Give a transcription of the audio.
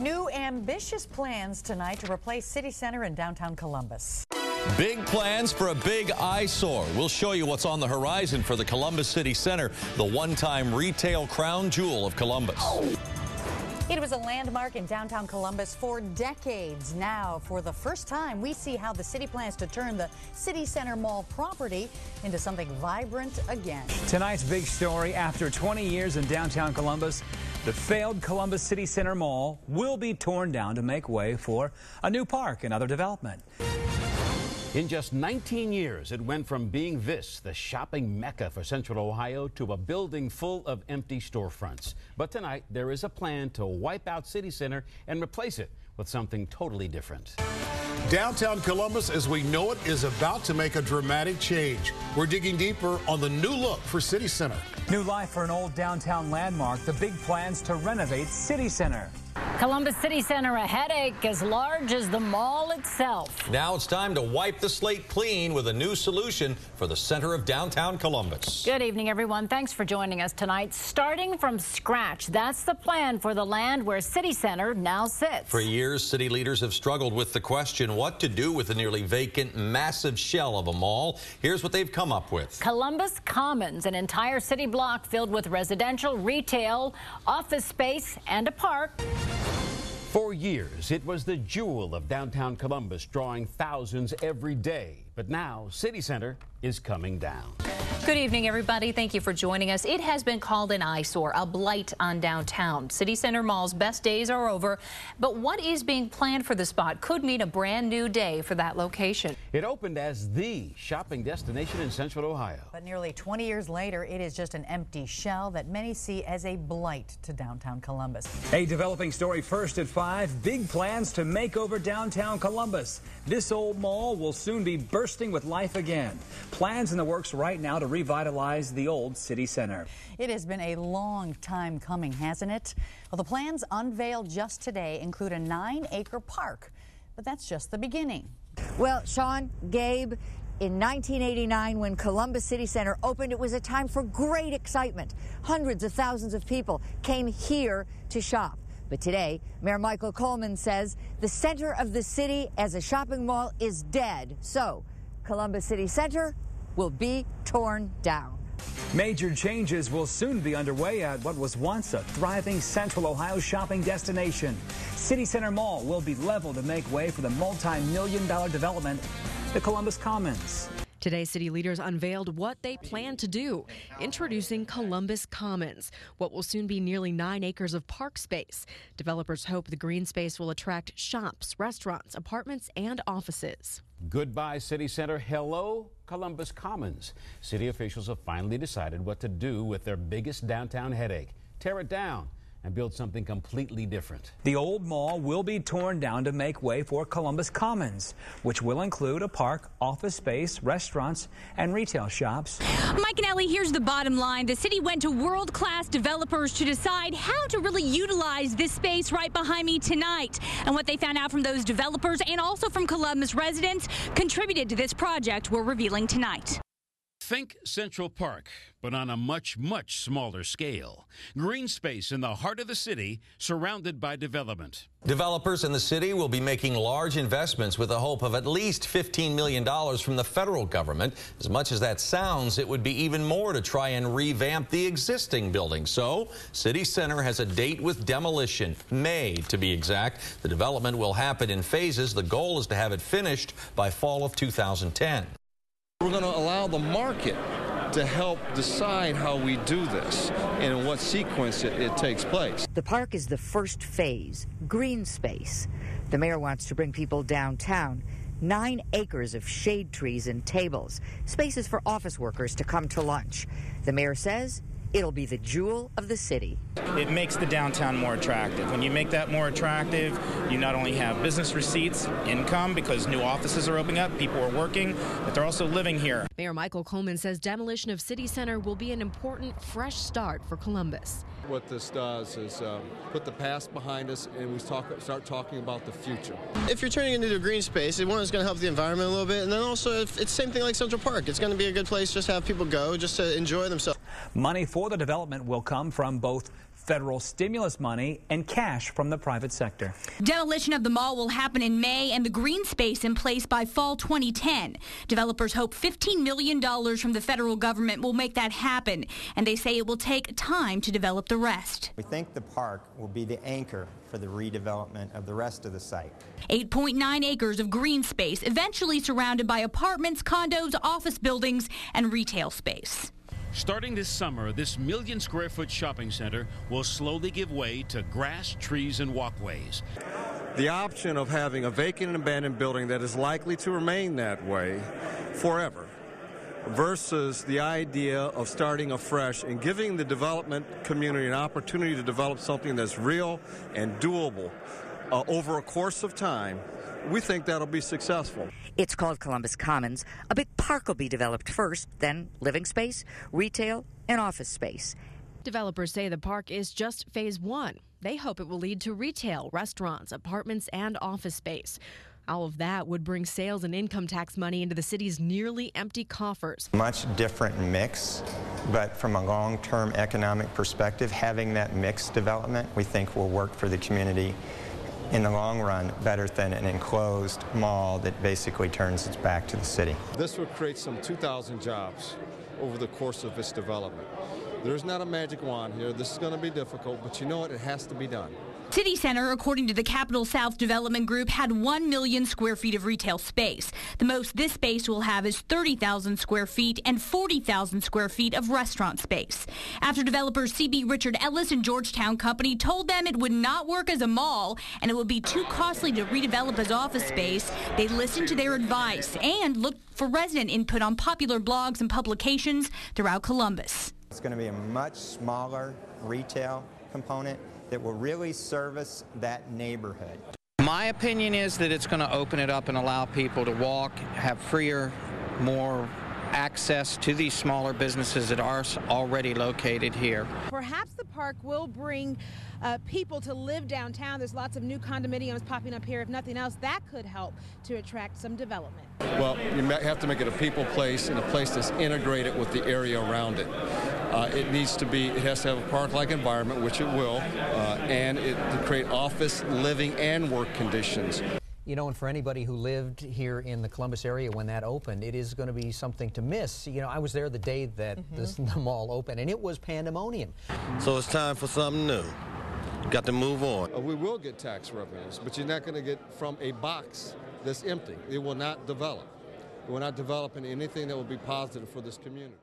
New ambitious plans tonight to replace City Center in downtown Columbus. Big plans for a big eyesore. We'll show you what's on the horizon for the Columbus City Center, the one-time retail crown jewel of Columbus. It was a landmark in downtown Columbus for decades. Now, for the first time, we see how the city plans to turn the City Center Mall property into something vibrant again. Tonight's big story: after 20 years in downtown Columbus, the failed Columbus City Center Mall will be torn down to make way for a new park and other development. In just 19 years, it went from being the shopping mecca for Central Ohio, to a building full of empty storefronts. But tonight, there is a plan to wipe out City Center and replace it with something totally different. Downtown Columbus, as we know it, is about to make a dramatic change. We're digging deeper on the new look for City Center. New life for an old downtown landmark. The big plans to renovate City Center. Columbus City Center, a headache as large as the mall itself. Now it's time to wipe the slate clean with a new solution for the center of downtown Columbus. Good evening, everyone. Thanks for joining us tonight. Starting from scratch, that's the plan for the land where City Center now sits. For years, city leaders have struggled with the question what to do with the nearly vacant, massive shell of a mall. Here's what they've come up with. Columbus Commons, an entire city block filled with residential, retail, office space, and a park. For years, it was the jewel of downtown Columbus, drawing thousands every day. But now, City Center is coming down. Good evening, everybody. Thank you for joining us. It has been called an eyesore, a blight on downtown. City Center Mall's best days are over, but what is being planned for the spot could mean a brand new day for that location. It opened as the shopping destination in Central Ohio. But nearly 20 years later, it is just an empty shell that many see as a blight to downtown Columbus. A developing story first at 5. Big plans to make over downtown Columbus. This old mall will soon be bursting with life again. Plans in the works right now to revitalize the old city center. It has been a long time coming, hasn't it? Well, the plans unveiled just today include a 9-acre park, but that's just the beginning. Well, Sean, Gabe, in 1989, when Columbus City Center opened, it was a time for great excitement. Hundreds of thousands of people came here to shop. But today, Mayor Michael Coleman says the center of the city as a shopping mall is dead. So, Columbus City Center will be torn down. Major changes will soon be underway at what was once a thriving Central Ohio shopping destination. City Center Mall will be leveled to make way for the multi-million-dollar development, the Columbus Commons. Today, city leaders unveiled what they plan to do, introducing Columbus Commons, what will soon be nearly 9 acres of park space. Developers hope the green space will attract shops, restaurants, apartments, and offices. Goodbye, City Center. Hello, Columbus Commons. City officials have finally decided what to do with their biggest downtown headache: tear it down and build something completely different. The old mall will be torn down to make way for Columbus Commons, which will include a park, office space, restaurants, and retail shops. Mike and Ellie, here's the bottom line. The city went to world-class developers to decide how to really utilize this space right behind me tonight. And what they found out from those developers and also from Columbus residents contributed to this project we're revealing tonight. Think Central Park, but on a much, much smaller scale. Green space in the heart of the city, surrounded by development. Developers in the city will be making large investments with the hope of at least $15 million from the federal government. As much as that sounds, it would be even more to try and revamp the existing building. So, City Center has a date with demolition, May to be exact. The development will happen in phases. The goal is to have it finished by fall of 2010. We're going to allow the market to help decide how we do this and in what sequence it takes place. The park is the first phase, green space. The mayor wants to bring people downtown. 9 acres of shade trees and tables, spaces for office workers to come to lunch. The mayor says it'll be the jewel of the city. It makes the downtown more attractive. When you make that more attractive, you not only have business receipts, income, because new offices are opening up, people are working, but they're also living here. Mayor Michael Coleman says demolition of City Center will be an important, fresh start for Columbus. What this does is put the past behind us, and we start talking about the future. If you're turning it into a green space, one is going to help the environment a little bit, and then also it's the same thing like Central Park. It's going to be a good place just to have people go, just to enjoy themselves. Money for the development will come from both federal stimulus money and cash from the private sector. Demolition of the mall will happen in May and the green space in place by fall 2010. Developers hope $15 million from the federal government will make that happen, and they say it will take time to develop the rest. We think the park will be the anchor for the redevelopment of the rest of the site. 8.9 acres of green space, eventually surrounded by apartments, condos, office buildings, and retail space. Starting this summer, this million-square-foot shopping center will slowly give way to grass, trees, and walkways. The option of having a vacant and abandoned building that is likely to remain that way forever versus the idea of starting afresh and giving the development community an opportunity to develop something that's real and doable over a course of time, we think that'll be successful. It's called Columbus Commons. A big park will be developed first, then living space, retail, and office space. Developers say the park is just phase one. They hope it will lead to retail, restaurants, apartments, and office space. All of that would bring sales and income tax money into the city's nearly empty coffers. Much different mix, but from a long-term economic perspective, having that mixed development we think will work for the community in the long run better than an enclosed mall that basically turns its back to the city. This would create some 2,000 jobs over the course of its development. There's not a magic wand here. This is going to be difficult, but you know what? It has to be done. City Center, according to the Capital South Development Group, had 1 million square feet of retail space. The most this space will have is 30,000 square feet and 40,000 square feet of restaurant space. After developers C.B. Richard Ellis and Georgetown Company told them it would not work as a mall and it would be too costly to redevelop as office space, they listened to their advice and looked for resident input on popular blogs and publications throughout Columbus. It's going to be a much smaller retail component that will really service that neighborhood. My opinion is that it's going to open it up and allow people to walk, have freer, more access to these smaller businesses that are already located here. Perhaps the park will bring people to live downtown. There's lots of new condominiums popping up here. If nothing else, that could help to attract some development. Well, you have to make it a people place and a place that's integrated with the area around it. It has to have a park-like environment, which it will, and to create office, living, and work conditions. You know, and for anybody who lived here in the Columbus area when that opened, it is going to be something to miss. You know, I was there the day that the mall opened, and it was pandemonium. So it's time for something new. Got to move on. We will get tax revenues, but you're not going to get from a box that's empty. It will not develop. We're not developing anything that will be positive for this community.